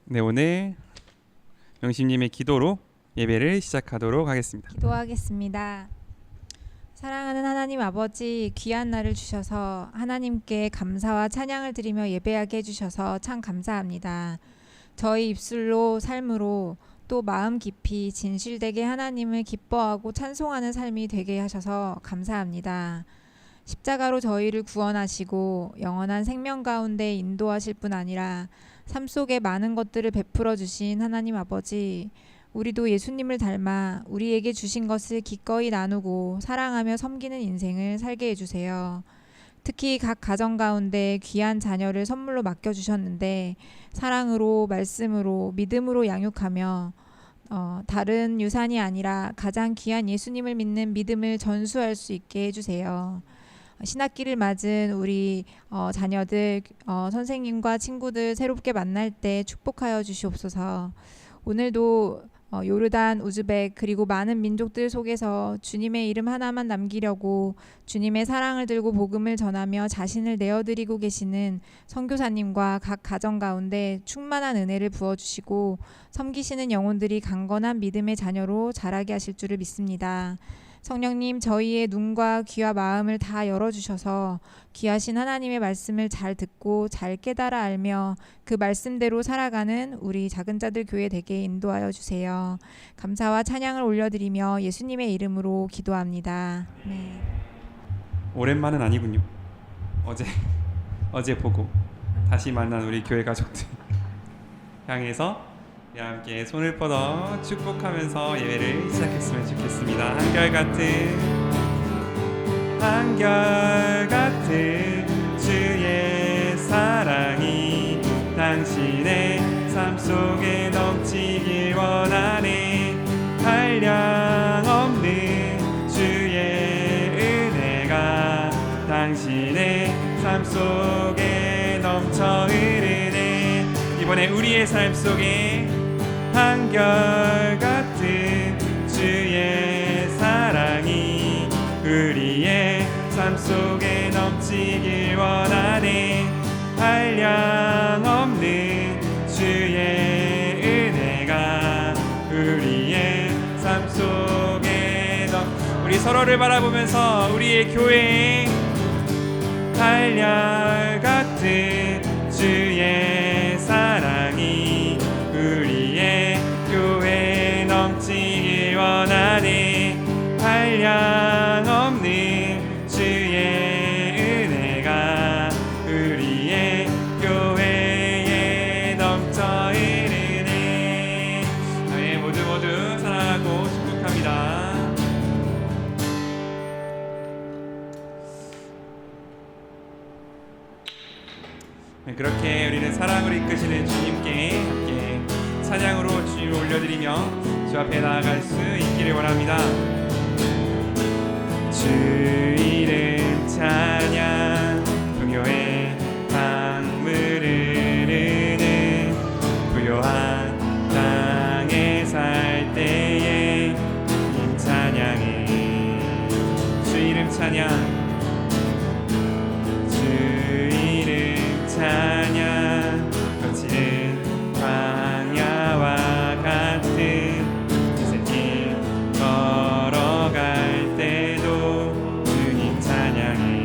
네, 오늘 영심님의 기도로 예배를 시작하도록 하겠습니다. 기도하겠습니다. 사랑하는 하나님 아버지, 귀한 날을 주셔서 하나님께 감사와 찬양을 드리며 예배하게 해주셔서 참 감사합니다. 저희 입술로 삶으로 또 마음 깊이 진실되게 하나님을 기뻐하고 찬송하는 삶이 되게 하셔서 감사합니다. 십자가로 저희를 구원하시고 영원한 생명 가운데 인도하실 뿐 아니라 삶 속에 많은 것들을 베풀어 주신 하나님 아버지, 우리도 예수님을 닮아 우리에게 주신 것을 기꺼이 나누고 사랑하며 섬기는 인생을 살게 해주세요. 특히 각 가정 가운데 귀한 자녀를 선물로 맡겨주셨는데 사랑으로, 말씀으로, 믿음으로 양육하며 다른 유산이 아니라 가장 귀한 예수님을 믿는 믿음을 전수할 수 있게 해주세요. 신학기를 맞은 우리 자녀들, 선생님과 친구들 새롭게 만날 때 축복하여 주시옵소서. 오늘도 요르단, 우즈벡 그리고 많은 민족들 속에서 주님의 이름 하나만 남기려고 주님의 사랑을 들고 복음을 전하며 자신을 내어드리고 계시는 선교사님과 각 가정 가운데 충만한 은혜를 부어주시고 섬기시는 영혼들이 강건한 믿음의 자녀로 자라게 하실 줄을 믿습니다. 성령님, 저희의 눈과 귀와 마음을 다 열어주셔서 귀하신 하나님의 말씀을 잘 듣고 잘 깨달아 알며 그 말씀대로 살아가는 우리 작은 자들 교회 되게 인도하여 주세요. 감사와 찬양을 올려드리며 예수님의 이름으로 기도합니다. 네. 오랜만은 아니군요. 어제 보고 다시 만난 우리 교회 가족들 향해서 우리 함께 손을 뻗어 축복하면서 예배를 시작했으면 좋겠습니다. 한결같은 주의 사랑이 당신의 삶 속에 넘치길 원하네. 한량없는 주의 은혜가 당신의 삶 속에 넘쳐 흐르네. 이번에 우리의 삶 속에 한결같은 주의 사랑이 우리의 삶 속에 넘치길 원하네. 한량없는 주의 은혜가 우리의 삶 속에 우리 서로를 바라보면서 우리의 교회 한결같은 주의 사랑이 우리의 교회에 넘치길 원하네. 한량없는 주의 은혜가 우리의 교회에 넘쳐 흐르네. 저희 모두 사랑하고 축복합니다. 네, 그렇게 우리는 사랑으로 이끄시는 주님께 함께 찬양으로 주님을 올려드리며 주 앞에 나아갈 수 있기를 원합니다. 주 이름 찬양, 풍요의 강물을 흐르는 부요한 땅에 살 때에 이 찬양해. 주 이름 찬양, 찬양, 거칠은 광야와 같은 새길 걸어갈 때도 주님 찬양해.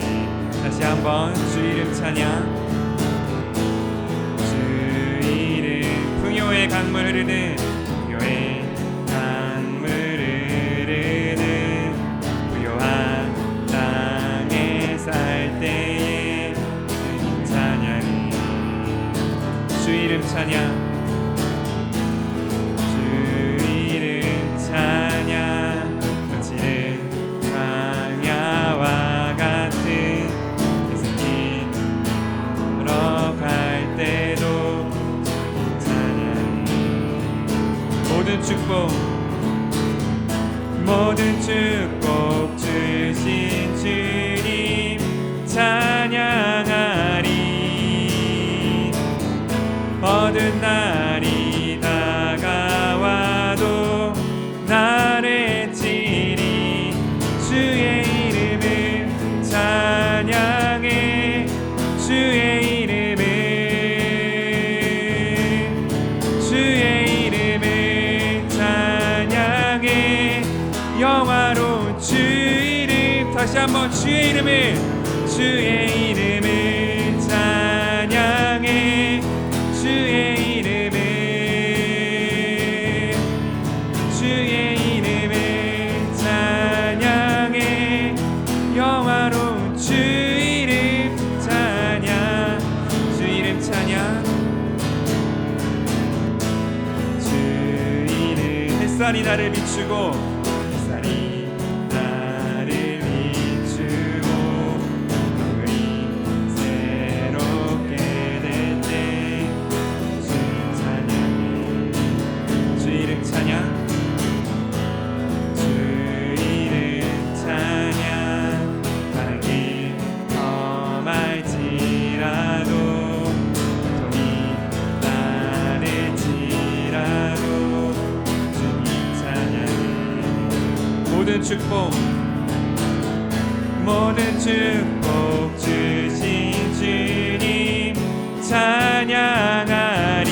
다시 한번 주 이름 찬양. 주 이름 풍요의 강물 흐르는 풍요의 강물 흐르는 부요한 땅에 살 때에 주 이름 찬양. 주 이름 찬양, 거칠은 광야와 같은 새길 걸어갈 때도 찬양. 모든 축복 주신 주님 찬양하리. 모든 날이 다가와도 날 외치리. 주의 이름을 찬양해. 주의 이름을 다시 한번 주의 이름을 찬양해. 주의 이름을 찬양해. 영화로운 주 이름 찬양. 주 이름 찬양. 주 이름. 햇살이 나를 비추고 모든 축복 주신 주님 찬양하리.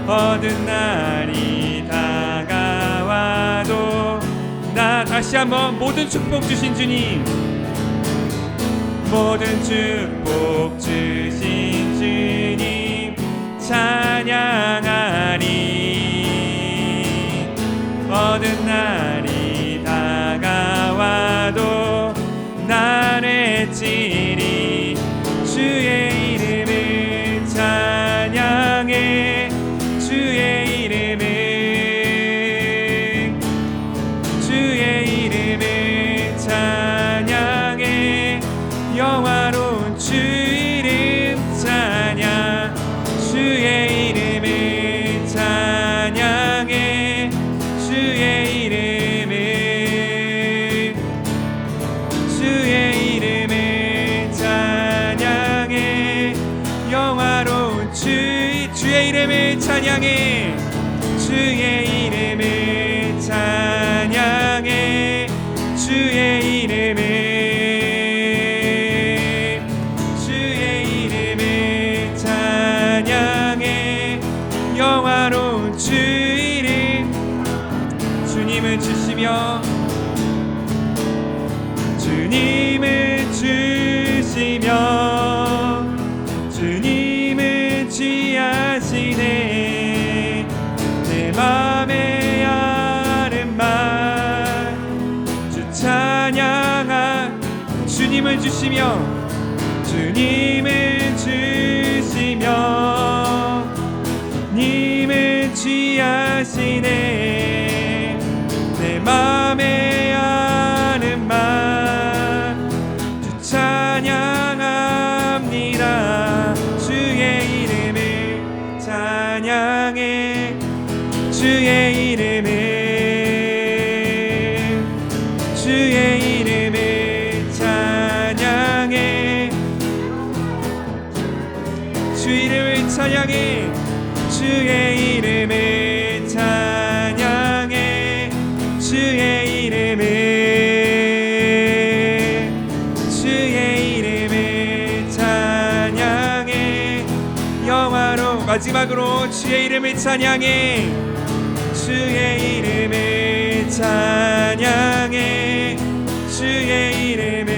어두운 날이 다가와도 나 다시 한번 모든 축복 주신 주님, 모든 축복 주신 주님 찬양하리. 어두운 날이 다가와도 난 외치리. 주의 이름을 찬양해. 주의 이름을 찬양해. 영화로운 주 이름 찬양. 주의 이름을 찬양해. 주의 이름을 찬양해. 영화로운 주의 이름을 찬양해. 주의 이름을 찬양해. 주의 이름을 찬양해. 영화로운 주 이름. 주님을 주시며 주님을 취하시네. 내 맘에 아는 말 주 찬양하. 주님을 주시며 님을 취하시네. 내 맘에 아는 말 주 찬양합니다. 주의 이름을 찬양해. 주의 이름을 찬양해. 주 이름을 찬양해. 주의 이름을 찬양해. 주의 이름을 찬양해. 영화로 마지막으로 주의 이름을 찬양해. 주의 이름을 찬양해. 주의 이름을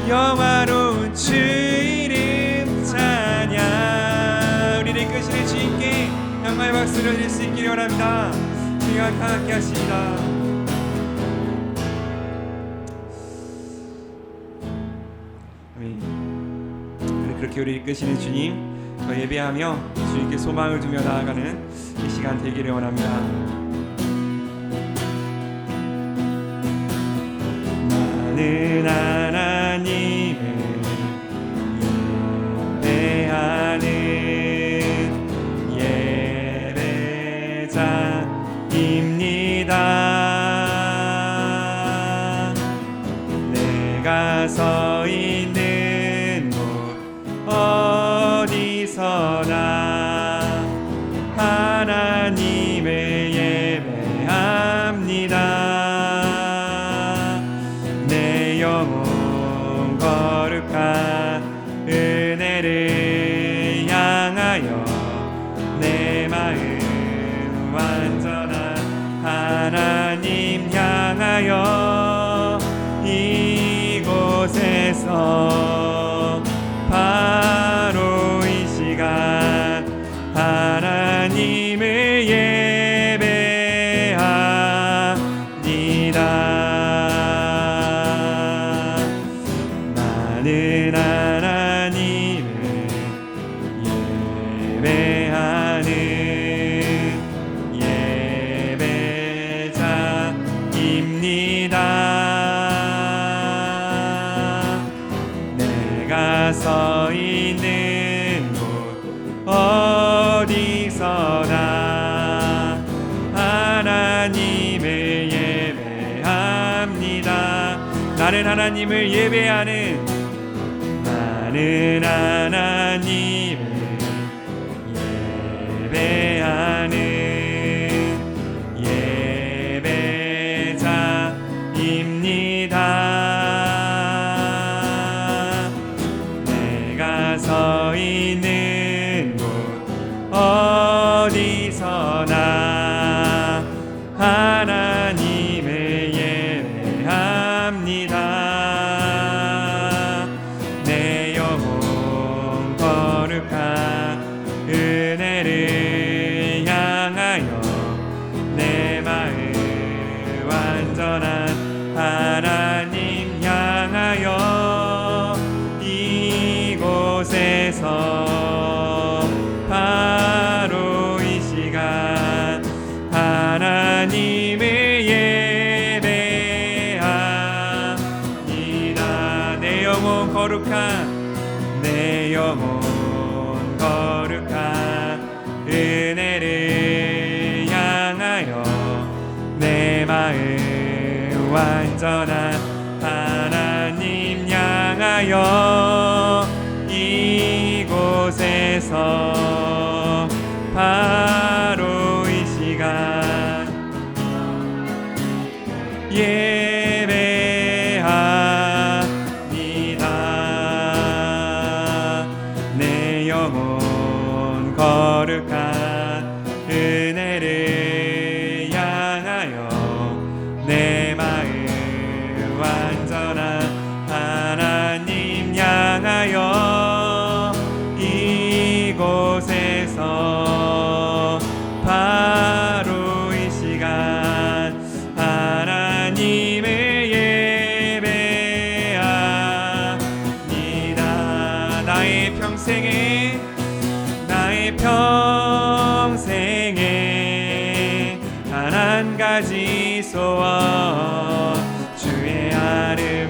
영화로운 주 이름 찬양. 우리를 이끄시는 주님께 영광의 박수를 드릴 수 있기를 원합니다. 주님과 함께 하십니다. 아멘. 그렇게 우리를 이끄시는 주님, 더 예배하며 주님께 소망을 두며 나아가는 이 시간 되기를 원합니다. 많은 하나님을 예배하는 예배자입니다. 내가 서 있는 곳 어디서나 하나님을 예배합니다. 내 영혼 거룩한 은혜를 향하여 하나님 향하여 이곳에서 바로 이 시간 하나님을 예배합니다. 나는 하나님을 예배하는 예배자입니다. 내가 서 있는 곳 어디서나 하나님을 예배합니다. 나는 하나님을 예배하는 나는 하나님을 예배하는 예배자입니다. 내가 서 있는 곳 어디서나 하나님을 예배합니다. 내 영혼 거룩한 은혜를 향하여 내 마음 완전한 하나님 향하여 이곳에서 바로 이 시간 하나님을 예배합니다. 내 영혼 거룩한 은혜를 향하여 내 마음 완전한 하나님 향하여 이곳에서 바로 이 시간 예배합니다. 내 영혼 거룩한 은혜를 향하여 내 마음 완전한 하나님 향하여 이곳에서 바로 이 시간 하나님을 예배합니다. 나의 평생에 단 한 가지 소원 주의 아름다우신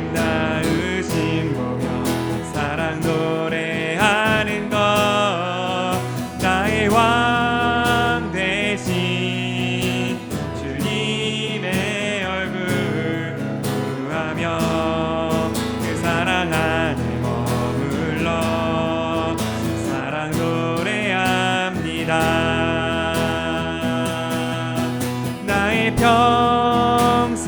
보며 사랑 노래하는 것 나의 왕 되신 주님의 얼굴 구하며 그 사랑 안에 머물러 사랑 노래합니다. 나의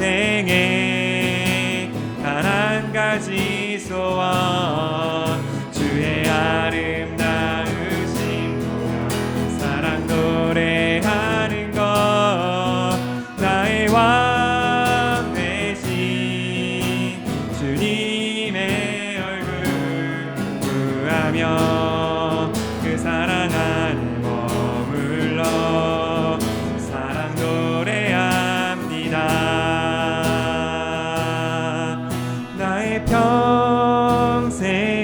평생에 단 한 가지 소원 주의 아름다우신 보며 사랑 노래하는 것 나의 왕 되신 주님의 얼굴 구하며 그 사랑 안에 머물러 사랑 노래합니다. 나의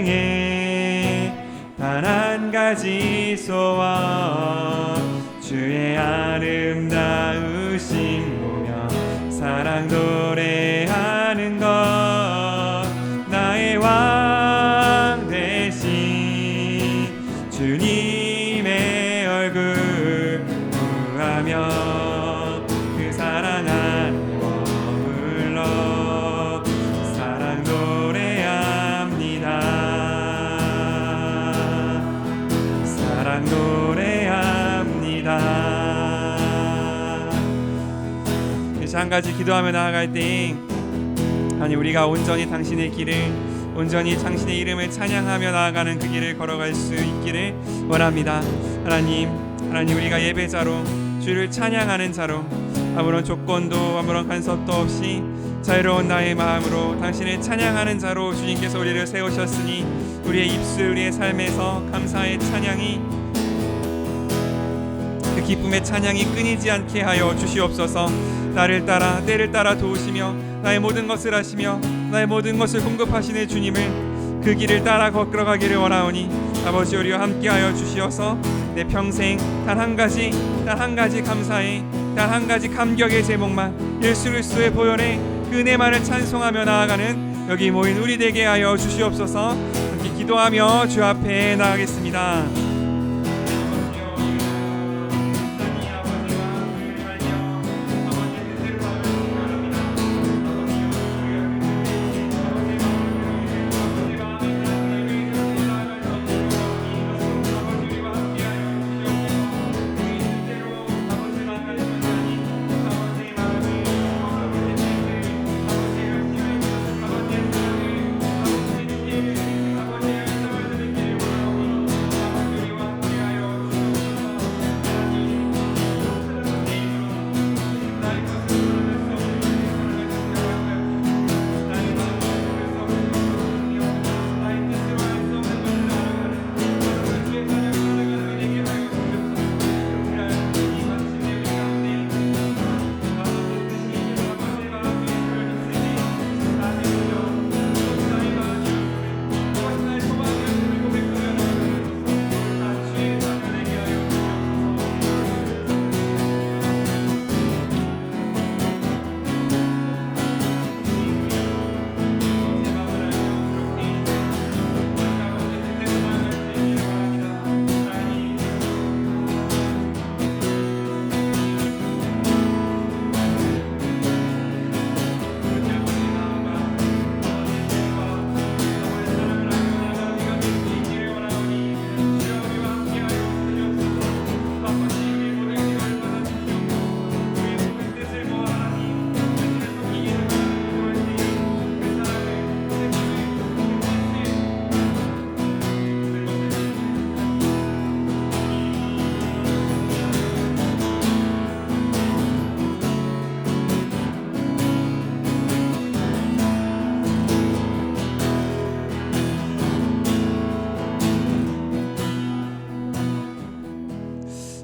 평생에 단 한 가지 소원 주의 아름다우신 보며 사랑 노래하는 것 나의 왕 되신 주님의 얼굴 구하며 그 사랑 안에 머물러 사랑 노래합니다. 사랑 노래합니다. 이제 한 가지 기도하며 나아갈 때 하나님 우리가 온전히 당신의 길을 온전히 당신의 이름을 찬양하며 나아가는 그 길을 걸어갈 수 있기를 원합니다. 하나님 우리가 예배자로 주를 찬양하는 자로 아무런 조건도 아무런 간섭도 없이 자유로운 나의 마음으로 당신을 찬양하는 자로 주님께서 우리를 세우셨으니 우리의 입술 우리의 삶에서 감사의 찬양이 그 기쁨의 찬양이 끊이지 않게 하여 주시옵소서. 나를 따라 때를 따라 도우시며 나의 모든 것을 하시며 나의 모든 것을 공급하시는 주님을 그 길을 따라 걸어가기를 원하오니 아버지 우리와 함께하여 주시어서 내 평생 단 한 가지 감사의 단 한 가지 감격의 제목만 예수 그리스도의 보혈의 그 은혜만을 찬송하며 나아가는 여기 모인 우리 되게 하여 주시옵소서. 함께 기도하며 주 앞에 나가겠습니다.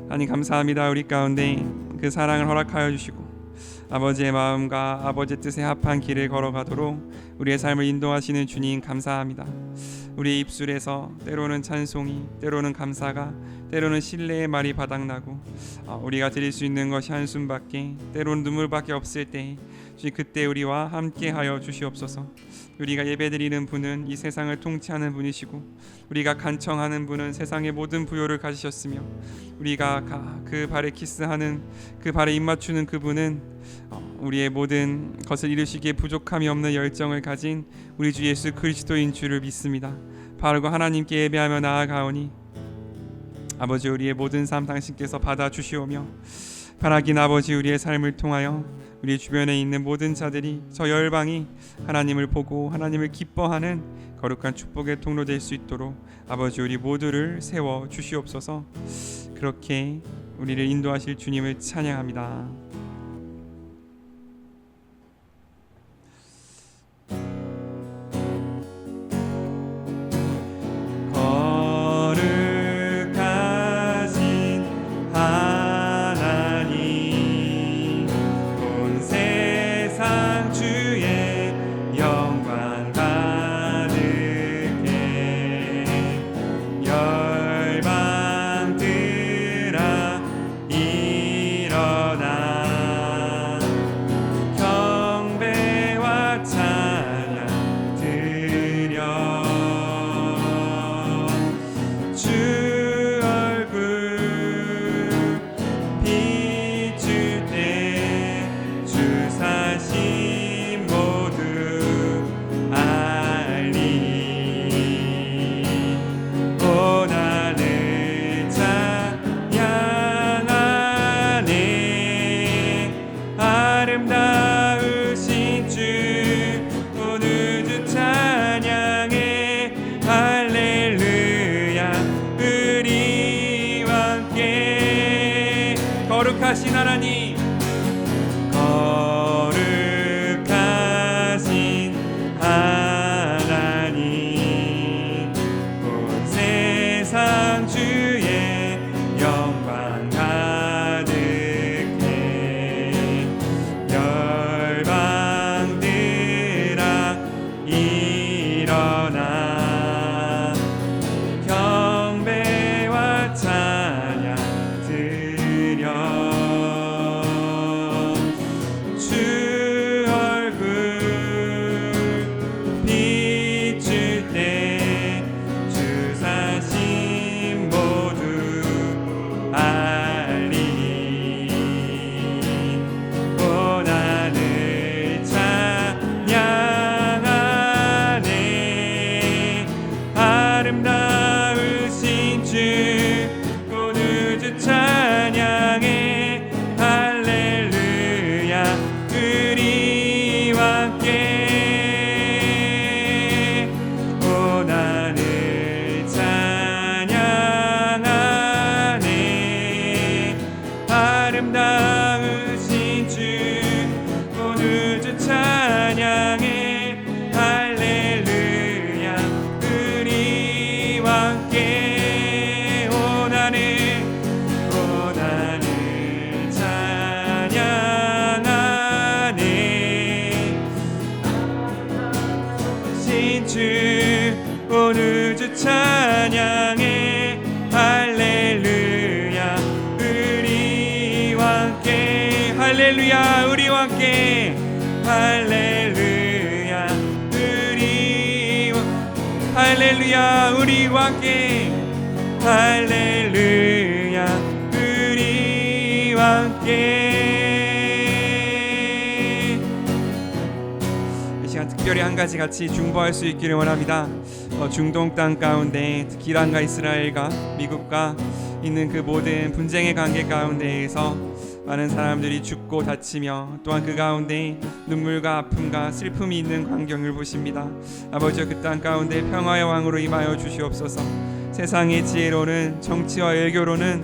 하나님 감사합니다. 우리 가운데 그 사랑을 허락하여 주시고 아버지의 마음과 아버지의 뜻에 합한 길을 걸어가도록 우리의 삶을 인도하시는 주님 감사합니다. 우리의 입술에서 때로는 찬송이, 때로는 감사가, 때로는 신뢰의 말이 바닥나고 우리가 드릴 수 있는 것이 한숨밖에, 때로는 눈물밖에 없을 때 주님 그때 우리와 함께하여 주시옵소서. 우리가 예배드리는 분은 이 세상을 통치하는 분이시고 우리가 간청하는 분은 세상의 모든 부요를 가지셨으며 우리가 그 발에 키스하는 그 발에 입맞추는 그분은 우리의 모든 것을 이루시기에 부족함이 없는 열정을 가진 우리 주 예수 그리스도인 줄을 믿습니다. 바르고 하나님께 예배하며 나아가오니 아버지 우리의 모든 삶 당신께서 받아주시오며 바라긴 아버지 우리의 삶을 통하여 우리 주변에 있는 모든 자들이 저 열방이 하나님을 보고 하나님을 기뻐하는 거룩한 축복의 통로 될 수 있도록 아버지 우리 모두를 세워 주시옵소서. 그렇게 우리를 인도하실 주님을 찬양합니다. 일어나 신주 온 우주 찬양해 할렐루야 우리와 함께 온 하늘 찬양하네 아름다우신 주 온 우주 찬양해 할렐루야 우리와 함께 온 하늘 찬양하네 신주 온 우주 찬양해 할렐루야 우리와 함께 할렐루야 우리와 함께 할렐루야 할렐루야 우리와 함께 할렐루야 우리와 함께 이 시간 특별히 한 가지 같이 중보할 수 있기를 원합니다. 중동 땅 가운데 특히 이란과 이스라엘과 미국과 있는 그 모든 분쟁의 관계 가운데에서 많은 사람들이 죽고 다치며 또한 그 가운데 눈물과 아픔과 슬픔이 있는 광경을 보십니다. 아버지여 그 땅 가운데 평화의 왕으로 임하여 주시옵소서. 세상의 지혜로는 정치와 외교로는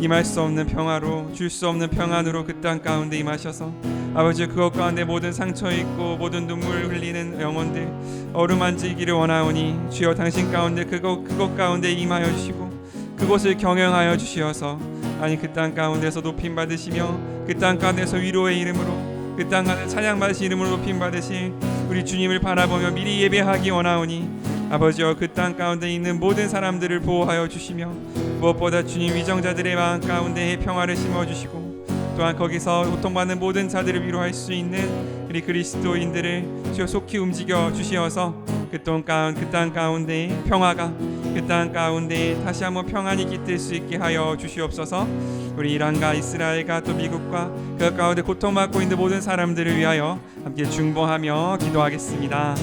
임할 수 없는 평화로 줄 수 없는 평안으로 그 땅 가운데 임하셔서 아버지여 그것 가운데 모든 상처 있고 모든 눈물 흘리는 영혼들 어루만지기를 원하오니 주여 당신 가운데 그곳 가운데 임하여 주시고 그곳을 경영하여 주시어서 아니 그 땅 가운데서 높임 받으시며 그 땅 가운데서 위로의 이름으로 그 땅 가운데 찬양 받으신 이름으로 높임 받으실 우리 주님을 바라보며 미리 예배하기 원하오니 아버지여 그 땅 가운데 있는 모든 사람들을 보호하여 주시며 무엇보다 주님 위정자들의 마음 가운데에 평화를 심어주시고 또한 거기서 고통받는 모든 자들을 위로할 수 있는 우리 그리스도인들을 주여 속히 움직여 주시어서 그 땅 가운데 평화가 그 땅 가운데 다시 한번 평안이 깃들 수 있게 하여 주시옵소서. 우리 이란과 이스라엘과 또 미국과 그 가운데 고통받고 있는 모든 사람들을 위하여 함께 중보하며 기도하겠습니다.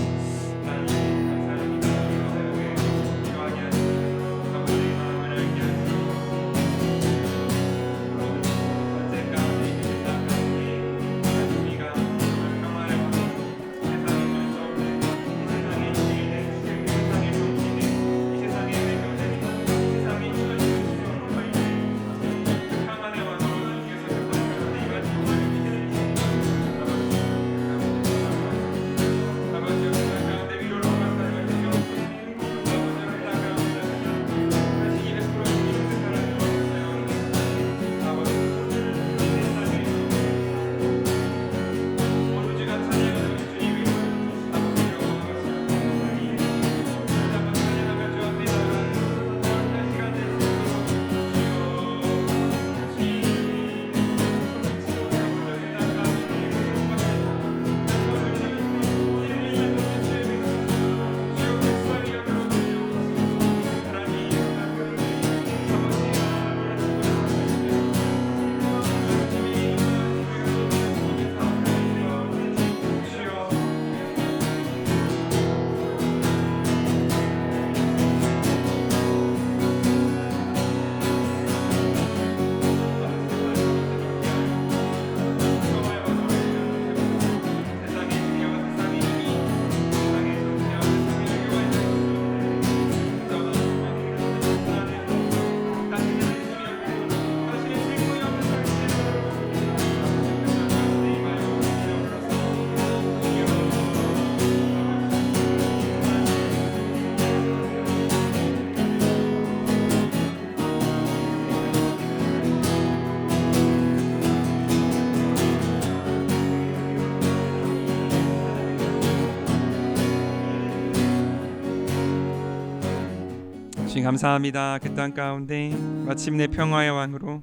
주님 감사합니다. 그 땅 가운데 마침내 평화의 왕으로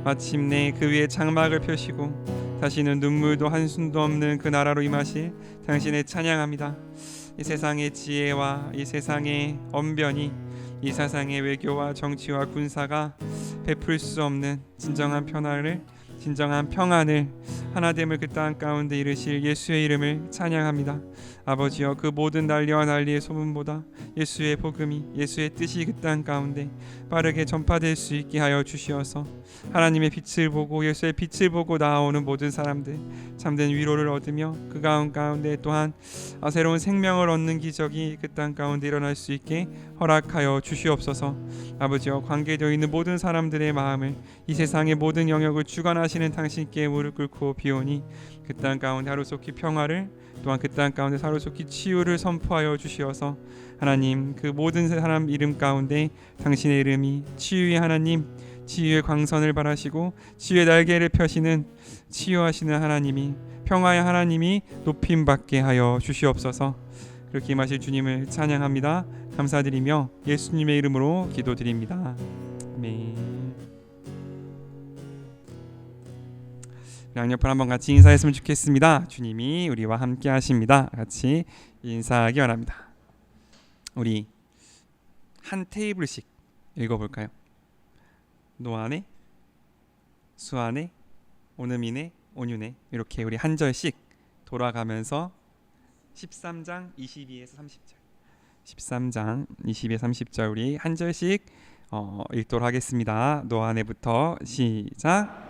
마침내 그 위에 장막을 펴시고 다시는 눈물도 한숨도 없는 그 나라로 임하실 당신의 찬양합니다. 이 세상의 지혜와 이 세상의 언변이 이 세상의 외교와 정치와 군사가 베풀 수 없는 진정한 평안을 하나됨을 그 땅 가운데 이르실 예수의 이름을 찬양합니다. 아버지여, 그 모든 난리와 난리의 소문보다 예수의 복음이, 예수의 뜻이 그 땅 가운데 빠르게 전파될 수 있게 하여 주시어서 하나님의 빛을 보고 예수의 빛을 보고 나아오는 모든 사람들 참된 위로를 얻으며 그 가운데 또한 새로운 생명을 얻는 기적이 그 땅 가운데 일어날 수 있게 허락하여 주시옵소서. 아버지여, 관계되어 있는 모든 사람들의 마음을, 이 세상의 모든 영역을 주관하시는 당신께 무릎 꿇고 비오니 그 땅 가운데 하루속히 평화를, 또한 그 땅 가운데 하루속히 치유를 선포하여 주시어서 하나님, 그 모든 사람 이름 가운데 당신의 이름이 치유의 하나님, 치유의 광선을 바라시고 치유의 날개를 펴시는 치유하시는 하나님이, 평화의 하나님이 높임받게 하여 주시옵소서. 그렇게 임하실 주님을 찬양합니다. 감사드리며 예수님의 이름으로 기도드립니다. 아멘. 양옆을 한번 같이 인사했으면 좋겠습니다. 주님이 우리와 함께 하십니다. 같이 인사하기 원합니다. 우리 한 테이블씩 읽어볼까요? 노안에, 수안에, 오느미네, 온유네, 이렇게 우리 한 절씩 돌아가면서 13장 22에서 30절 13장 22에서 30절 우리 한 절씩 읽도록 하겠습니다. 노안에부터 시작.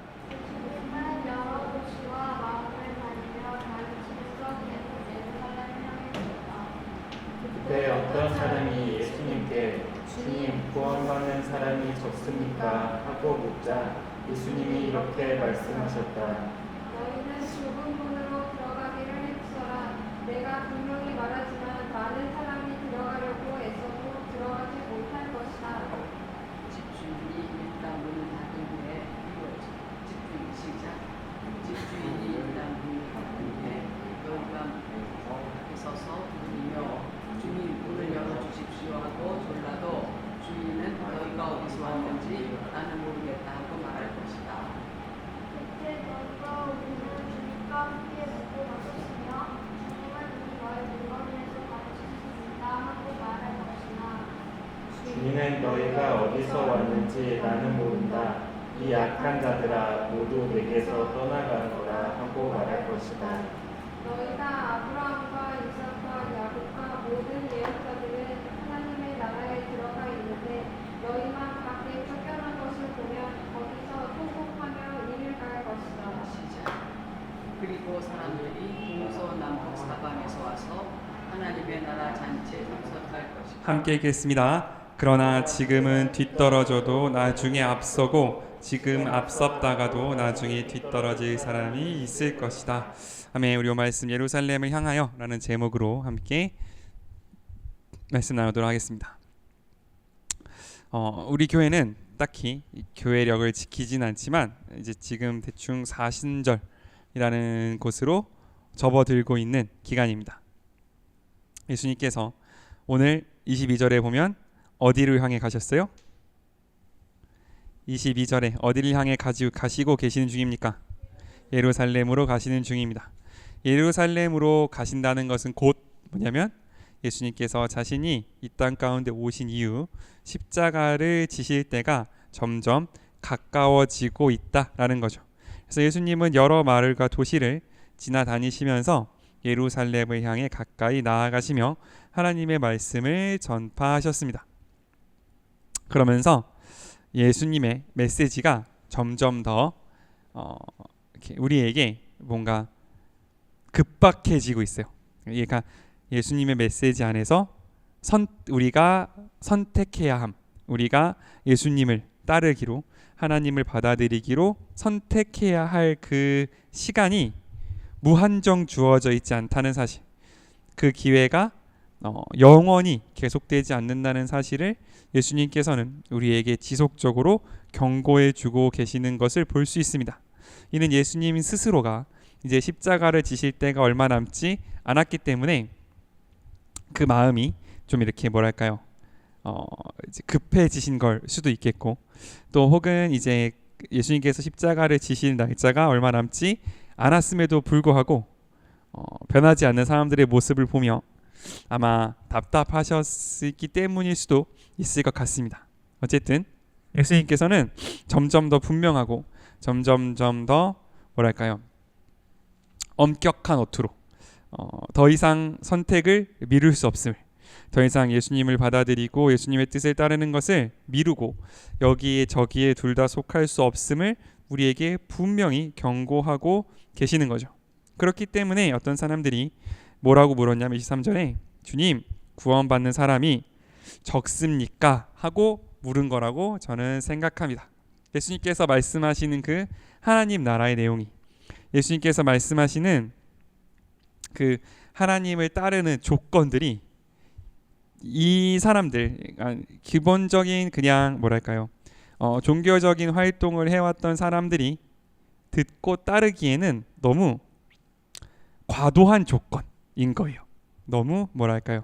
그때 어떤 사람이 예수님께 주님, 구원받는 사람이 적습니까? 하고 묻자 예수님이 이렇게 말씀하셨다. 너희는 좁은 문으로 들어가기를 힘써라. 내가 분명히 말하지만 많은 사람이 들어가려고 애써도 들어가지 못할 것이다. 집주인이 일단 문을 닫은 후에 집주인이 일단 문을 닫은 후에 너희가 밖에 서서 부르며 주님, 문을 열어주십시오 하고 졸라도 주인은 너희가 어디서 왔는지 나는 모르겠다 하고 말할 것이다. 그때 너희가 우리는 주님과 함께 먹고 마셨으며 주님은 우리 너희 물건에서 가르칠 수 있다 하고 말할 것이나 주인은 너희가 어디서 왔는지 나는 모른다. 이 약한 자들아, 모두 내게서 떠나가노라 하고 말할 것이다. 너희가 아브라함과 이삭과 야곱과 모든 예언자들은 하나님의 나라에 들어가 있는데 너희만 밖에 쫓겨난 것을 보면 거기서 통곡하며 이를 갈 것이다. 시작. 그리고 사람들이 동서남북 사방에서 와서 하나님의 나라 잔치에 참석할 것이다. 함께 읽겠습니다. 그러나 지금은 뒤떨어져도 나중에 앞서고 지금 앞섰다가도 나중에 뒤떨어질 사람이 있을 것이다. 아멘. 우리 말씀 예루살렘을 향하여 라는 제목으로 함께 말씀 나누도록 하겠습니다. 우리 교회는 딱히 교회력을 지키진 않지만 이제 지금 대충 사신절이라는 곳으로 접어들고 있는 기간입니다. 예수님께서 오늘 22절에 보면 어디를 향해 가셨어요? 22절에 어디를 향해 가시고 계시는 중입니까? 예루살렘으로 가시는 중입니다. 예루살렘으로 가신다는 것은 곧 뭐냐면 예수님께서 자신이 이 땅 가운데 오신 이후 십자가를 지실 때가 점점 가까워지고 있다라는 거죠. 그래서 예수님은 여러 마을과 도시를 지나다니시면서 예루살렘을 향해 가까이 나아가시며 하나님의 말씀을 전파하셨습니다. 그러면서 예수님의 메시지가 점점 더 이렇게 우리에게 뭔가 급박해지고 있어요. 그러니까 예수님의 메시지 안에서 우리가 선택해야 함, 우리가 예수님을 따르기로, 하나님을 받아들이기로 선택해야 할 그 시간이 무한정 주어져 있지 않다는 사실, 그 기회가 영원히 계속되지 않는다는 사실을 예수님께서는 우리에게 지속적으로 경고해 주고 계시는 것을 볼 수 있습니다. 이는 예수님 스스로가 이제 십자가를 지실 때가 얼마 남지 않았기 때문에 그 마음이 좀 이렇게 뭐랄까요, 이제 급해지신 걸 수도 있겠고, 또 혹은 이제 예수님께서 십자가를 지실 날짜가 얼마 남지 않았음에도 불구하고 변하지 않는 사람들의 모습을 보며 아마 답답하셨기 때문일 수도 있을 것 같습니다. 어쨌든 예수님께서는 점점 더 분명하고 점점 더 뭐랄까요, 엄격한 어투로 더 이상 선택을 미룰 수 없음을, 더 이상 예수님을 받아들이고 예수님의 뜻을 따르는 것을 미루고 여기에 저기에 둘 다 속할 수 없음을 우리에게 분명히 경고하고 계시는 거죠. 그렇기 때문에 어떤 사람들이 뭐라고 물었냐면 23절에 주님, 구원받는 사람이 적습니까? 하고 물은 거라고 저는 생각합니다. 예수님께서 말씀하시는 그 하나님 나라의 내용이, 예수님께서 말씀하시는 그 하나님을 따르는 조건들이 이 사람들, 기본적인 그냥 뭐랄까요, 종교적인 활동을 해왔던 사람들이 듣고 따르기에는 너무 과도한 조건인 거예요. 너무 뭐랄까요,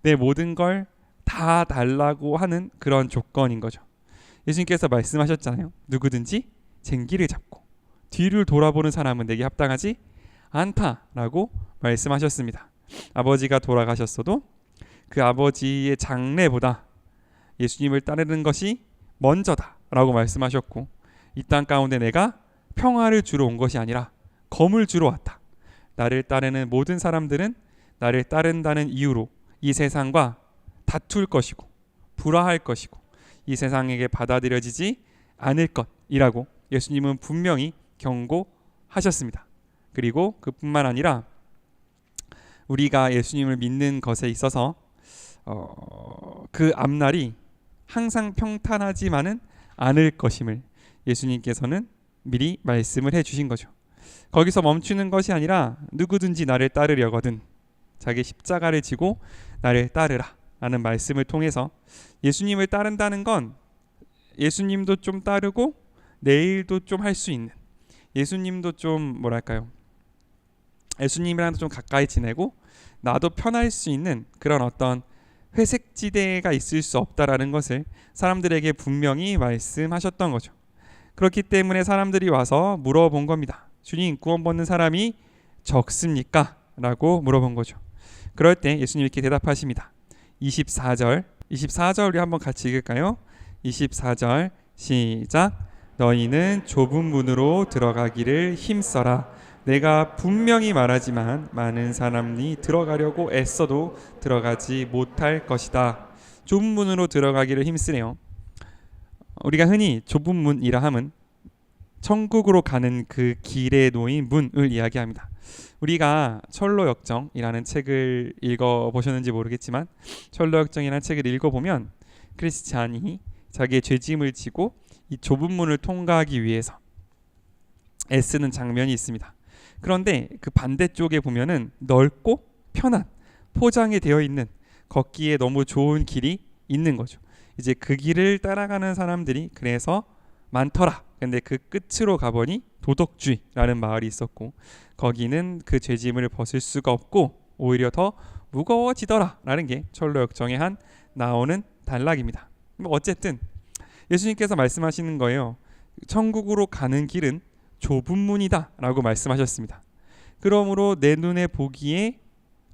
내 모든 걸 다 달라고 하는 그런 조건인 거죠. 예수님께서 말씀하셨잖아요. 누구든지 쟁기를 잡고 뒤를 돌아보는 사람은 내게 합당하지 않다라고 말씀하셨습니다. 아버지가 돌아가셨어도 그 아버지의 장래보다 예수님을 따르는 것이 먼저다라고 말씀하셨고, 이 땅 가운데 내가 평화를 주러 온 것이 아니라 검을 주러 왔다. 나를 따르는 모든 사람들은 나를 따른다는 이유로 이 세상과 다툴 것이고 불화할 것이고 이 세상에게 받아들여지지 않을 것이라고 예수님은 분명히 경고하셨습니다. 그리고 그뿐만 아니라 우리가 예수님을 믿는 것에 있어서 그 앞날이 항상 평탄하지만은 않을 것임을 예수님께서는 미리 말씀을 해주신 거죠. 거기서 멈추는 것이 아니라 누구든지 나를 따르려거든 자기 십자가를 지고 나를 따르라 라는 말씀을 통해서 예수님을 따른다는 건 예수님도 좀 따르고 내일도 좀 할 수 있는, 예수님도 좀 뭐랄까요, 예수님이랑도 좀 가까이 지내고 나도 편할 수 있는 그런 어떤 회색지대가 있을 수 없다라는 것을 사람들에게 분명히 말씀하셨던 거죠. 그렇기 때문에 사람들이 와서 물어본 겁니다. 주님, 구원받는 사람이 적습니까? 라고 물어본 거죠. 그럴 때 예수님 이렇게 대답하십니다. 24절 우리 한번 같이 읽을까요? 24절 시작. 너희는 좁은 문으로 들어가기를 힘써라. 내가 분명히 말하지만 많은 사람이 들어가려고 애써도 들어가지 못할 것이다. 좁은 문으로 들어가기를 힘쓰네요. 우리가 흔히 좁은 문이라 함은 천국으로 가는 그 길에 놓인 문을 이야기합니다. 우리가 철로역정이라는 책을 읽어보셨는지 모르겠지만 철로역정이라는 책을 읽어보면 크리스찬이 자기의 죄짐을 지고 이 좁은 문을 통과하기 위해서 애쓰는 장면이 있습니다. 그런데 그 반대쪽에 보면은 넓고 편한 포장이 되어 있는 걷기에 너무 좋은 길이 있는 거죠. 이제 그 길을 따라가는 사람들이 그래서 많더라. 근데 그 끝으로 가보니 도덕주의라는 마을이 있었고 거기는 그 죄짐을 벗을 수가 없고 오히려 더 무거워지더라 라는 게 철로역정에 한 나오는 단락입니다. 어쨌든 예수님께서 말씀하시는 거예요. 천국으로 가는 길은 좁은 문이다 라고 말씀하셨습니다. 그러므로 내 눈에 보기에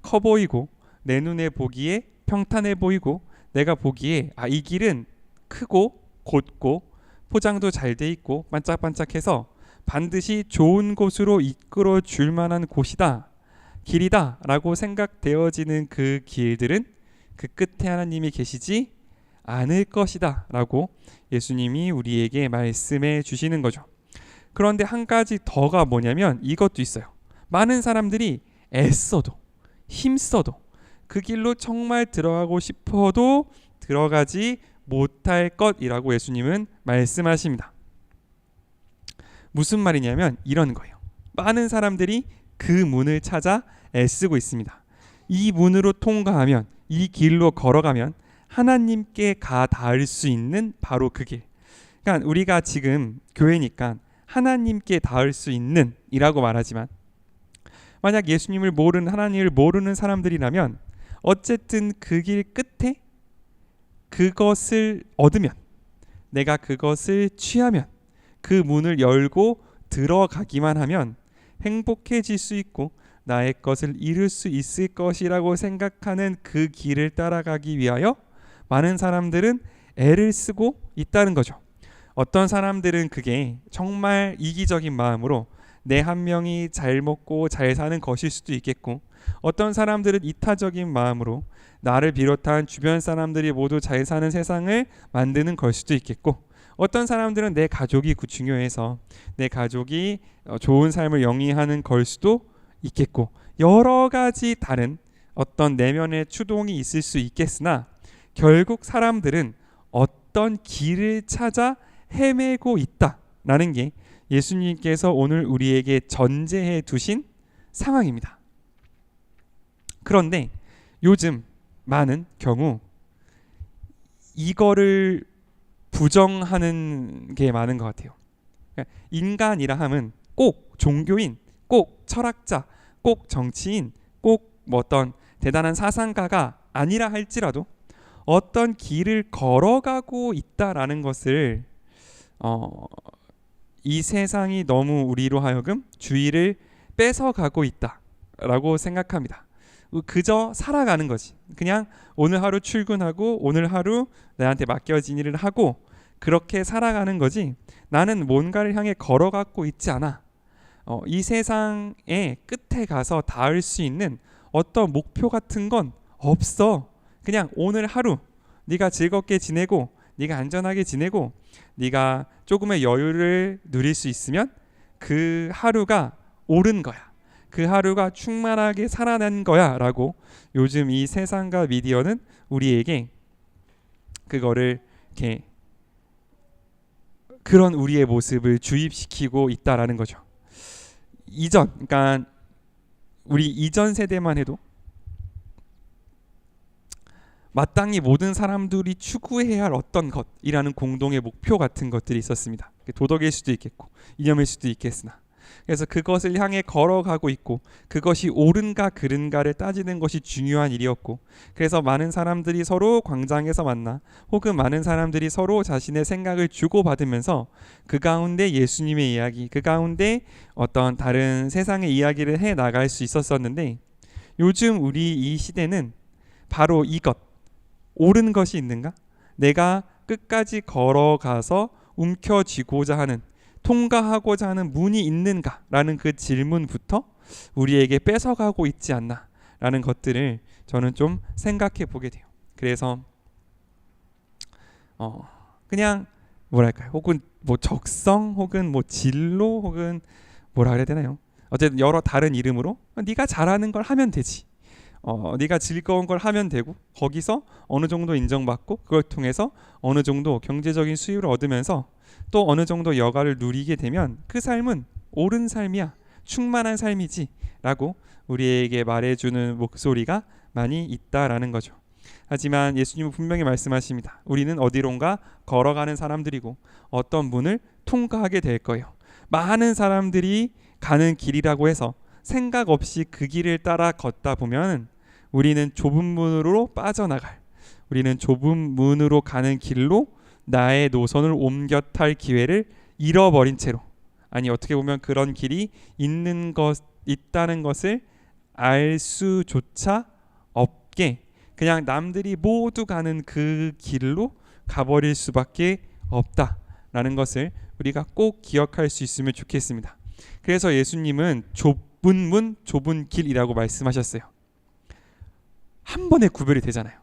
커 보이고 내 눈에 보기에 평탄해 보이고 내가 보기에 이 길은 크고 곧고 포장도 잘 돼 있고 반짝반짝해서 반드시 좋은 곳으로 이끌어 줄 만한 곳이다, 길이다 라고 생각되어지는 그 길들은 그 끝에 하나님이 계시지 않을 것이다 라고 예수님이 우리에게 말씀해 주시는 거죠. 그런데 한 가지 더가 뭐냐면 이것도 있어요. 많은 사람들이 애써도 힘써도 그 길로 정말 들어가고 싶어도 들어가지 못할 것이라고 예수님은 말씀하십니다. 무슨 말이냐면 이런 거예요. 많은 사람들이 그 문을 찾아 애쓰고 있습니다. 이 문으로 통과하면, 이 길로 걸어가면 하나님께 가 닿을 수 있는 바로 그 길. 그러니까 우리가 지금 교회니까 하나님께 닿을 수 있는 이라고 말하지만 만약 예수님을 모르는, 하나님을 모르는 사람들이라면 어쨌든 그 길 끝에 그것을 얻으면, 내가 그것을 취하면, 그 문을 열고 들어가기만 하면 행복해질 수 있고 나의 것을 이룰 수 있을 것이라고 생각하는 그 길을 따라가기 위하여 많은 사람들은 애를 쓰고 있다는 거죠. 어떤 사람들은 그게 정말 이기적인 마음으로 내 한 명이 잘 먹고 잘 사는 것일 수도 있겠고, 어떤 사람들은 이타적인 마음으로 나를 비롯한 주변 사람들이 모두 잘 사는 세상을 만드는 걸 수도 있겠고, 어떤 사람들은 내 가족이 중요해서 내 가족이 좋은 삶을 영위하는 걸 수도 있겠고, 여러 가지 다른 어떤 내면의 추동이 있을 수 있겠으나 결국 사람들은 어떤 길을 찾아 헤매고 있다라는 게 예수님께서 오늘 우리에게 전제해 두신 상황입니다. 그런데 요즘 많은 경우 이거를 부정하는 게 많은 것 같아요. 그러니까 인간이라 함은 꼭 종교인, 꼭 철학자, 꼭 정치인, 꼭 뭐 어떤 대단한 사상가가 아니라 할지라도 어떤 길을 걸어가고 있다라는 것을 이 세상이 너무 우리로 하여금 주의를 뺏어가고 있다라고 생각합니다. 그저 살아가는 거지. 그냥 오늘 하루 출근하고 오늘 하루 나한테 맡겨진 일을 하고 그렇게 살아가는 거지, 나는 뭔가를 향해 걸어가고 있지 않아. 이 세상의 끝에 가서 닿을 수 있는 어떤 목표 같은 건 없어. 그냥 오늘 하루 네가 즐겁게 지내고 네가 안전하게 지내고 네가 조금의 여유를 누릴 수 있으면 그 하루가 옳은 거야. 그 하루가 충만하게 살아난 거야 라고 요즘 이 세상과 미디어는 우리에게 그거를 이렇게 그런 우리의 모습을 주입시키고 있다라는 거죠. 그러니까 우리 이전 세대만 해도 마땅히 모든 사람들이 추구해야 할 어떤 것이라는 공동의 목표 같은 것들이 있었습니다. 도덕일 수도 있겠고 이념일 수도 있겠으나, 그래서 그것을 향해 걸어가고 있고 그것이 옳은가 그른가를 따지는 것이 중요한 일이었고, 그래서 많은 사람들이 서로 광장에서 만나 혹은 많은 사람들이 서로 자신의 생각을 주고받으면서 그 가운데 예수님의 이야기, 그 가운데 어떤 다른 세상의 이야기를 해 나갈 수 있었었는데, 요즘 우리 이 시대는 바로 이것, 옳은 것이 있는가? 내가 끝까지 걸어가서 움켜쥐고자 하는, 통과하고자 하는 문이 있는가라는 그 질문부터 우리에게 뺏어가고 있지 않나라는 것들을 저는 좀 생각해 보게 돼요. 그래서 그냥 뭐랄까요, 혹은 뭐 적성, 혹은 뭐 진로, 혹은 뭐라 그래야 되나요? 어쨌든 여러 다른 이름으로 네가 잘하는 걸 하면 되지. 네가 즐거운 걸 하면 되고 거기서 어느 정도 인정받고 그걸 통해서 어느 정도 경제적인 수입을 얻으면서 또 어느 정도 여가를 누리게 되면 그 삶은 옳은 삶이야, 충만한 삶이지 라고 우리에게 말해주는 목소리가 많이 있다라는 거죠. 하지만 예수님은 분명히 말씀하십니다. 우리는 어디론가 걸어가는 사람들이고 어떤 문을 통과하게 될 거예요. 많은 사람들이 가는 길이라고 해서 생각 없이 그 길을 따라 걷다 보면 우리는 좁은 문으로 빠져나갈, 우리는 좁은 문으로 가는 길로 나의 노선을 옮겨 탈 기회를 잃어버린 채로, 아니 어떻게 보면 그런 길이 있다는 것을 알 수조차 없게 그냥 남들이 모두 가는 그 길로 가버릴 수밖에 없다라는 것을 우리가 꼭 기억할 수 있으면 좋겠습니다. 그래서 예수님은 좁은 문, 좁은 길이라고 말씀하셨어요. 한 번에 구별이 되잖아요.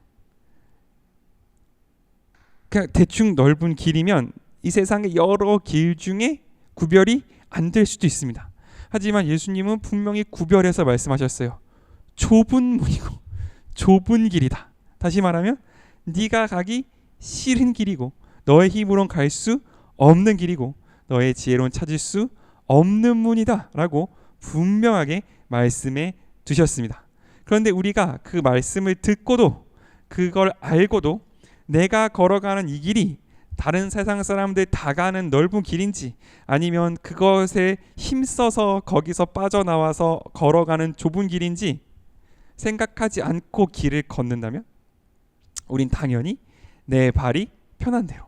그냥 대충 넓은 길이면 이 세상의 여러 길 중에 구별이 안 될 수도 있습니다. 하지만 예수님은 분명히 구별해서 말씀하셨어요. 좁은 문이고 좁은 길이다. 다시 말하면 네가 가기 싫은 길이고 너의 힘으론 갈 수 없는 길이고 너의 지혜로는 찾을 수 없는 문이다 라고 분명하게 말씀해 두셨습니다. 그런데 우리가 그 말씀을 듣고도 그걸 알고도 내가 걸어가는 이 길이 다른 세상 사람들 다 가는 넓은 길인지 아니면 그것에 힘써서 거기서 빠져나와서 걸어가는 좁은 길인지 생각하지 않고 길을 걷는다면 우린 당연히 내 발이 편한 대로,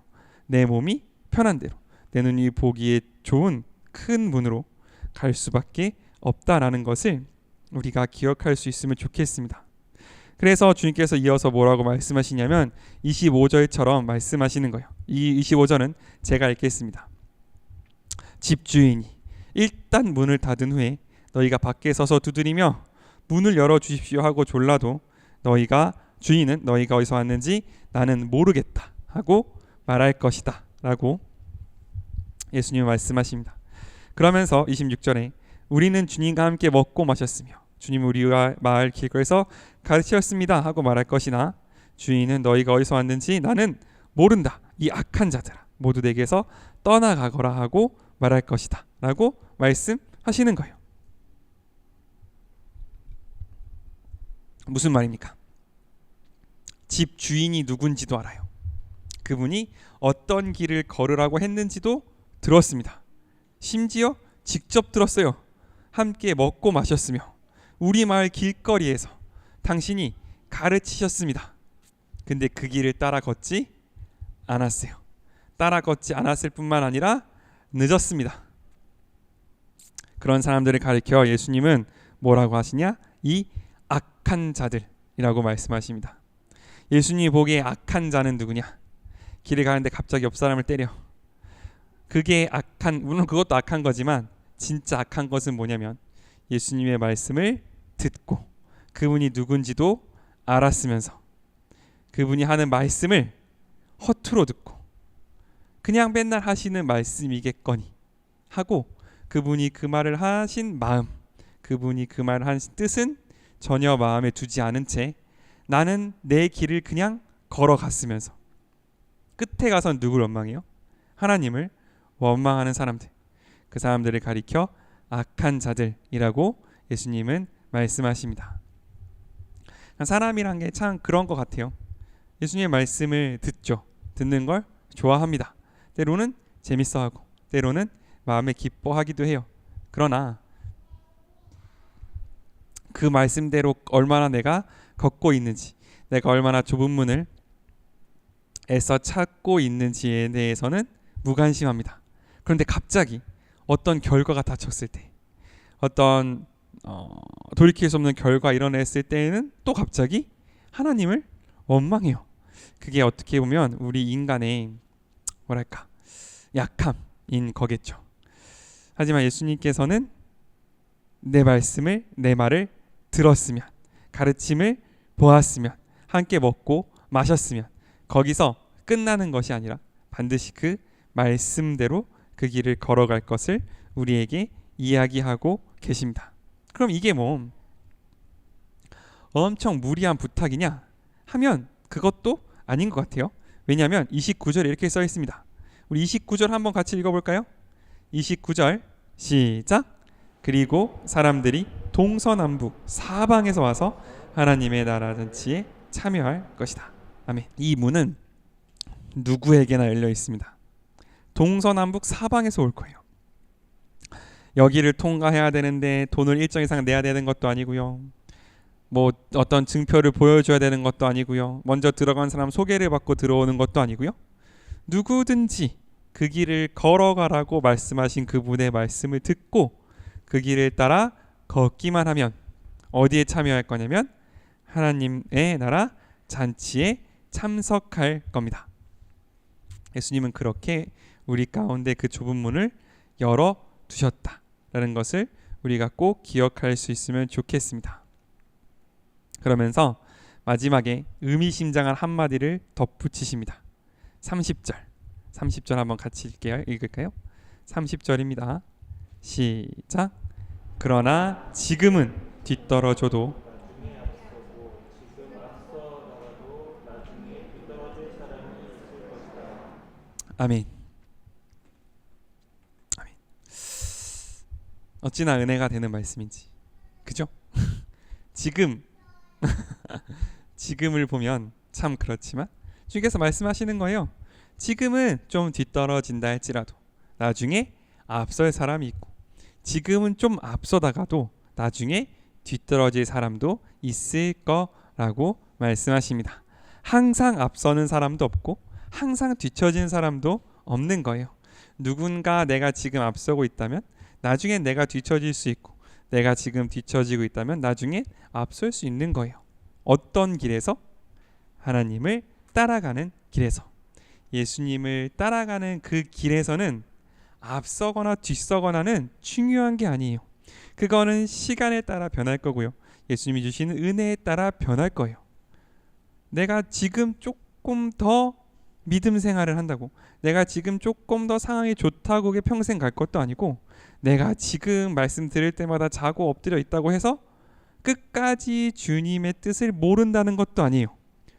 내 몸이 편한 대로, 내 눈이 보기에 좋은 큰 문으로 갈 수밖에 없다라는 것을 우리가 기억할 수 있으면 좋겠습니다. 그래서 주님께서 이어서 뭐라고 말씀하시냐면 25절처럼 말씀하시는 거예요. 이 25절은 제가 읽겠습니다. 집주인이 일단 문을 닫은 후에 너희가 밖에 서서 두드리며 문을 열어주십시오 하고 졸라도 주인은 너희가 어디서 왔는지 나는 모르겠다 하고 말할 것이다 라고 예수님은 말씀하십니다. 그러면서 26절에 우리는 주님과 함께 먹고 마셨으며 주님은 우리와 마을 길거리에서 가르치셨습니다 하고 말할 것이나 주인은 너희가 어디서 왔는지 나는 모른다. 이 악한 자들아 모두 내게서 떠나가거라 하고 말할 것이다 라고 말씀하시는 거예요. 무슨 말입니까? 집 주인이 누군지도 알아요. 그분이 어떤 길을 걸으라고 했는지도 들었습니다. 심지어 직접 들었어요. 함께 먹고 마셨으며 우리 마을 길거리에서 당신이 가르치셨습니다. 근데 그 길을 따라 걷지 않았어요. 따라 걷지 않았을 뿐만 아니라 늦었습니다. 그런 사람들을 가리켜 예수님은 뭐라고 하시냐? 이 악한 자들이라고 말씀하십니다. 예수님이 보기에 악한 자는 누구냐? 길을 가는데 갑자기 옆 사람을 때려. 그게 물론 그것도 악한 거지만 진짜 악한 것은 뭐냐면 예수님의 말씀을 듣고 그분이 누군지도 알았으면서 그분이 하는 말씀을 허투루 듣고 그냥 맨날 하시는 말씀이겠거니 하고 그분이 그 말을 하신 마음, 그분이 그 말을 하신 뜻은 전혀 마음에 두지 않은 채 나는 내 길을 그냥 걸어갔으면서 끝에 가선 누굴 원망해요? 하나님을 원망하는 사람들, 그 사람들을 가리켜 악한 자들이라고 예수님은 말씀하십니다. 사람이란 게 참 그런 것 같아요. 예수님의 말씀을 듣는 걸 좋아합니다. 때로는 재밌어하고 때로는 마음에 기뻐하기도 해요. 그러나 그 말씀대로 얼마나 내가 걷고 있는지, 내가 얼마나 좁은 문을 애써 찾고 있는지에 대해서는 무관심합니다. 그런데 갑자기 어떤 결과가 닥쳤을 때, 어떤 돌이킬 수 없는 결과 일어났을 때에는 또 갑자기 하나님을 원망해요. 그게 어떻게 보면 우리 인간의 약함인 거겠죠. 하지만 예수님께서는 내 말을 들었으면, 가르침을 보았으면, 함께 먹고 마셨으면 거기서 끝나는 것이 아니라 반드시 그 말씀대로 그 길을 걸어갈 것을 우리에게 이야기하고 계십니다. 그럼 이게 뭐 엄청 무리한 부탁이냐 하면 그것도 아닌 것 같아요. 왜냐하면 29절에 이렇게 써 있습니다. 우리 29절 한번 같이 읽어볼까요? 29절 시작. 그리고 사람들이 동서남북 사방에서 와서 하나님의 나라 잔치에 참여할 것이다. 아멘. 이 문은 누구에게나 열려 있습니다. 동서남북 사방에서 올 거예요. 여기를 통과해야 되는데 돈을 일정 이상 내야 되는 것도 아니고요. 뭐 어떤 증표를 보여줘야 되는 것도 아니고요. 먼저 들어간 사람 소개를 받고 들어오는 것도 아니고요. 누구든지 그 길을 걸어가라고 말씀하신 그분의 말씀을 듣고 그 길을 따라 걷기만 하면 어디에 참여할 거냐면 하나님의 나라 잔치에 참석할 겁니다. 예수님은 그렇게 우리 가운데 그 좁은 문을 열어 두셨다라는 것을 우리가 꼭 기억할 수 있으면 좋겠습니다. 그러면서 마지막에 의미심장한 한마디를 덧붙이십니다. 30절 한번 같이 읽을까요? 30절입니다. 시작. 그러나 지금은 뒤떨어져도 나중에 앞서고 지금 앞서 나가도 나중에 뒤떨어질 사람이 있을 것이다. 아멘. 어찌나 은혜가 되는 말씀인지, 그죠? 지금을 보면 참 그렇지만 주께서 말씀하시는 거예요. 지금은 좀 뒤떨어진다 할지라도 나중에 앞설 사람이 있고, 지금은 좀 앞서다가도 나중에 뒤떨어질 사람도 있을 거라고 말씀하십니다. 항상 앞서는 사람도 없고 항상 뒤처지는 사람도 없는 거예요. 누군가 내가 지금 앞서고 있다면 나중에 내가 뒤처질 수 있고, 내가 지금 뒤처지고 있다면 나중에 앞설 수 있는 거예요. 어떤 길에서? 하나님을 따라가는 길에서. 예수님을 따라가는 그 길에서는 앞서거나 뒤서거나는 중요한 게 아니에요. 그거는 시간에 따라 변할 거고요. 예수님이 주시는 은혜에 따라 변할 거예요. 내가 지금 조금 더 믿음 생활을 한다고, 내가 지금 조금 더 상황이 좋다고 그게 평생 갈 것도 아니고, 내가 지금 말씀 들을 때마다 자고 엎드려 있다고 해서 끝까지 주님의 뜻을 모른다는 것도 아니에요.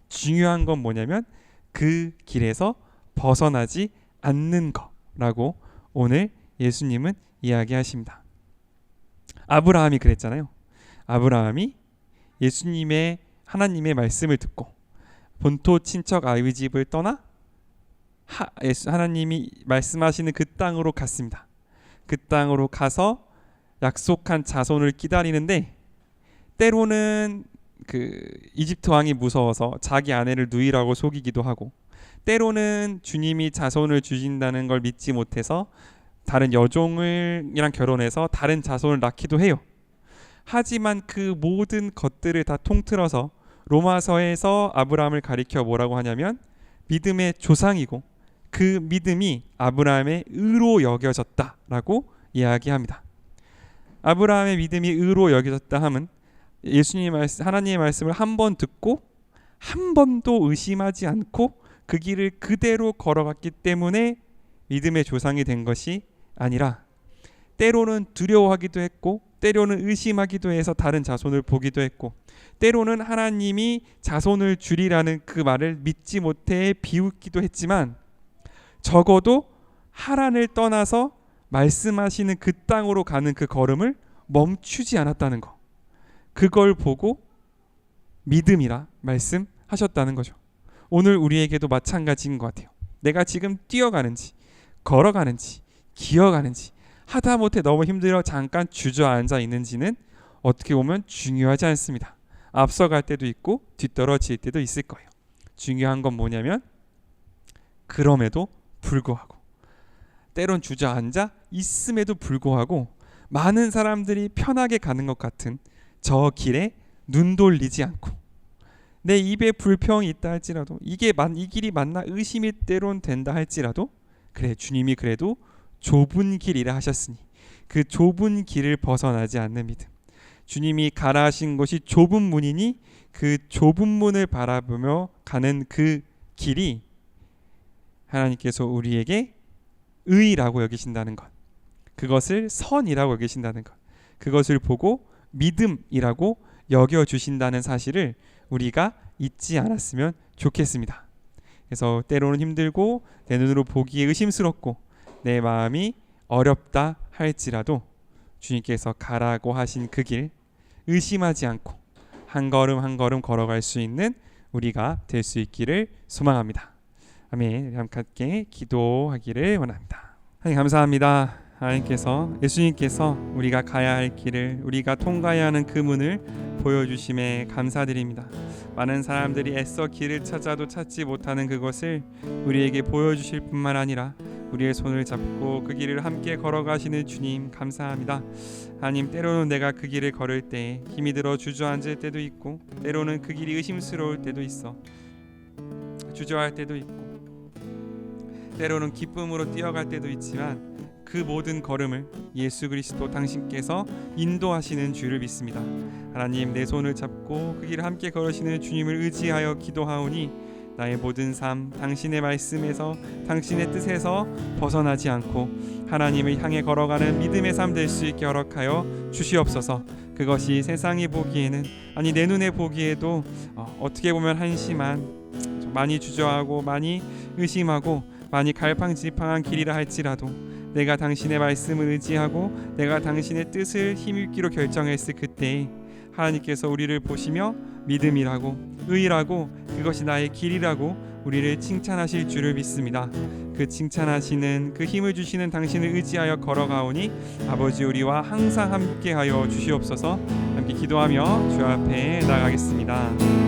중요한 건 뭐냐면 그 길에서 벗어나지 않는 거라고 오늘 예수님은 이야기하십니다. 아브라함이 그랬잖아요. 아브라함이 예수님의 하나님의 말씀을 듣고 본토 친척 아비 집을 떠나 하나님이 말씀하시는 그 땅으로 갔습니다. 그 땅으로 가서 약속한 자손을 기다리는데, 때로는 그 이집트 왕이 무서워서 자기 아내를 누이라고 속이기도 하고, 때로는 주님이 자손을 주신다는 걸 믿지 못해서 다른 여종이랑 결혼해서 다른 자손을 낳기도 해요. 하지만 그 모든 것들을 다 통틀어서 로마서에서 아브라함을 가리켜 뭐라고 하냐면 믿음의 조상이고, 그 믿음이 아브라함의 의로 여겨졌다라고 이야기합니다. 아브라함의 믿음이 의로 여겨졌다 함은 예수님의 말씀, 하나님의 말씀을 한 번 듣고 한 번도 의심하지 않고 그 길을 그대로 걸어갔기 때문에 믿음의 조상이 된 것이 아니라, 때로는 두려워하기도 했고 때로는 의심하기도 해서 다른 자손을 보기도 했고, 때로는 하나님이 자손을 주리라는 그 말을 믿지 못해 비웃기도 했지만, 적어도 하란을 떠나서 말씀하시는 그 땅으로 가는 그 걸음을 멈추지 않았다는 거, 그걸 보고 믿음이라 말씀하셨다는 거죠. 오늘 우리에게도 마찬가지인 것 같아요. 내가 지금 뛰어가는지 걸어가는지 기어가는지 하다못해 너무 힘들어 잠깐 주저앉아 있는지는 어떻게 보면 중요하지 않습니다. 앞서갈 때도 있고 뒤떨어질 때도 있을 거예요. 중요한 건 뭐냐면 그럼에도 불구하고, 때론 주저앉아 있음에도 불구하고 많은 사람들이 편하게 가는 것 같은 저 길에 눈 돌리지 않고, 내 입에 불평이 있다 할지라도 이 길이 맞나 의심이 때론 된다 할지라도, 그래 주님이 그래도 좁은 길이라 하셨으니 그 좁은 길을 벗어나지 않는 믿음, 주님이 가라 하신 것이 좁은 문이니 그 좁은 문을 바라보며 가는 그 길이 하나님께서 우리에게 의라고 여기신다는 것, 그것을 선이라고 여기신다는 것, 그것을 보고 믿음이라고 여겨주신다는 사실을 우리가 잊지 않았으면 좋겠습니다. 그래서 때로는 힘들고 내 눈으로 보기에 의심스럽고 내 마음이 어렵다 할지라도 주님께서 가라고 하신 그 길 의심하지 않고 한 걸음 한 걸음 걸어갈 수 있는 우리가 될 수 있기를 소망합니다. 아멘. 함께 기도하기를 원합니다. 하나님 감사합니다. 하나님께서, 예수님께서 우리가 가야 할 길을, 우리가 통과해야 하는 그 문을 보여주심에 감사드립니다. 많은 사람들이 애써 길을 찾아도 찾지 못하는 그것을 우리에게 보여주실 뿐만 아니라 우리의 손을 잡고 그 길을 함께 걸어가시는 주님 감사합니다. 하나님, 때로는 내가 그 길을 걸을 때 힘이 들어 주저앉을 때도 있고, 때로는 그 길이 의심스러울 때도 있어 주저할 때도 있고, 때로는 기쁨으로 뛰어갈 때도 있지만 그 모든 걸음을 예수 그리스도 당신께서 인도하시는 줄을 믿습니다. 하나님, 내 손을 잡고 그 길을 함께 걸으시는 주님을 의지하여 기도하오니 나의 모든 삶 당신의 말씀에서 당신의 뜻에서 벗어나지 않고 하나님을 향해 걸어가는 믿음의 삶 될 수 있게 허락하여 주시옵소서. 그것이 세상이 보기에는, 아니 내 눈에 보기에도 어떻게 보면 한심한, 많이 주저하고 많이 의심하고 많이 갈팡질팡한 길이라 할지라도 내가 당신의 말씀을 의지하고 내가 당신의 뜻을 힘입기로 결정했을 그때 하나님께서 우리를 보시며 믿음이라고 의라고 그것이 나의 길이라고 우리를 칭찬하실 줄을 믿습니다. 그 칭찬하시는, 그 힘을 주시는 당신을 의지하여 걸어가오니 아버지, 우리와 항상 함께하여 주시옵소서. 함께 기도하며 주 앞에 나가겠습니다.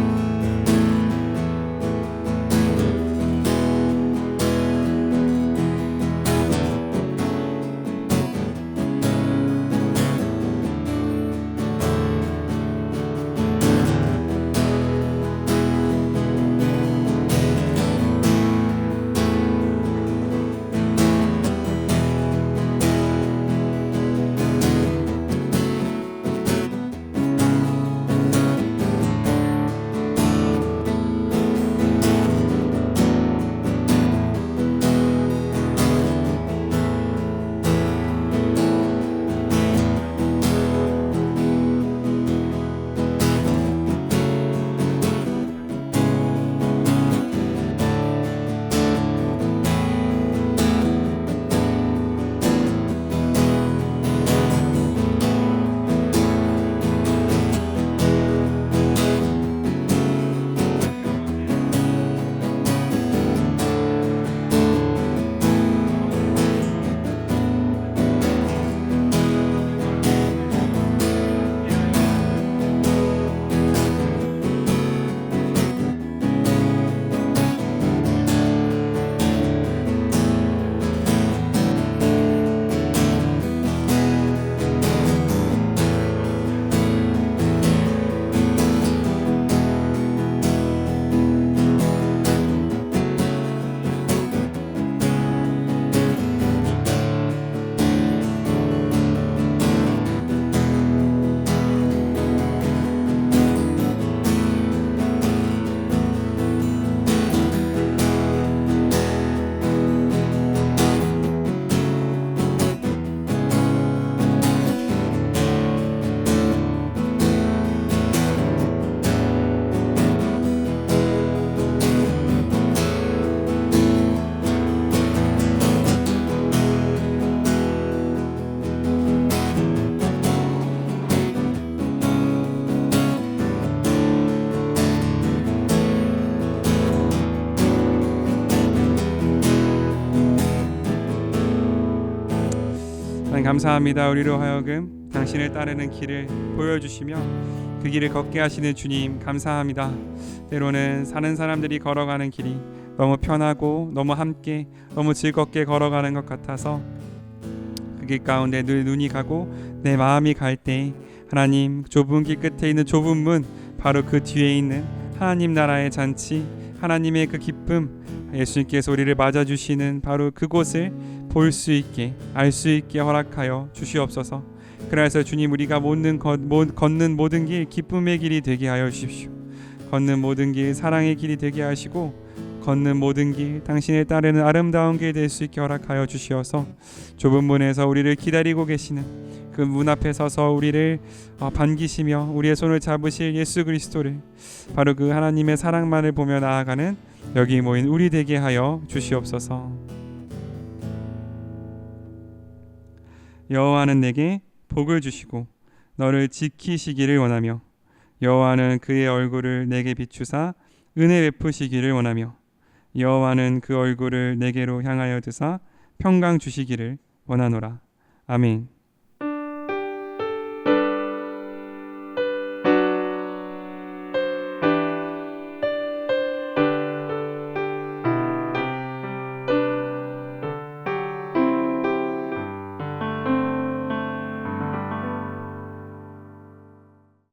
하나님 감사합니다. 우리로 하여금 당신을 따르는 길을 보여주시며 그 길을 걷게 하시는 주님 감사합니다. 때로는 사는 사람들이 걸어가는 길이 너무 편하고 너무 함께 너무 즐겁게 걸어가는 것 같아서 그 길 가운데 늘 눈이 가고 내 마음이 갈 때 하나님 좁은 길 끝에 있는 좁은 문 바로 그 뒤에 있는 하나님 나라의 잔치 하나님의 그 기쁨 예수님께서 우리를 맞아주시는 바로 그곳을 볼 수 있게 알 수 있게 허락하여 주시옵소서. 그래서 주님 우리가 걷는 모든 길 기쁨의 길이 되게 하여 주십시오. 걷는 모든 길 사랑의 길이 되게 하시고 걷는 모든 길 당신을 따르는 아름다운 길 될 수 있게 허락하여 주시어서 좁은 문에서 우리를 기다리고 계시는 그 문 앞에 서서 우리를 반기시며 우리의 손을 잡으실 예수 그리스도를 바로 그 하나님의 사랑만을 보며 나아가는 여기 모인 우리 되게 하여 주시옵소서. 여호와는 내게 복을 주시고 너를 지키시기를 원하며 여호와는 그의 얼굴을 내게 비추사 은혜 베푸시기를 원하며 여호와는 그 얼굴을 내게로 향하여 드사 평강 주시기를 원하노라. 아멘.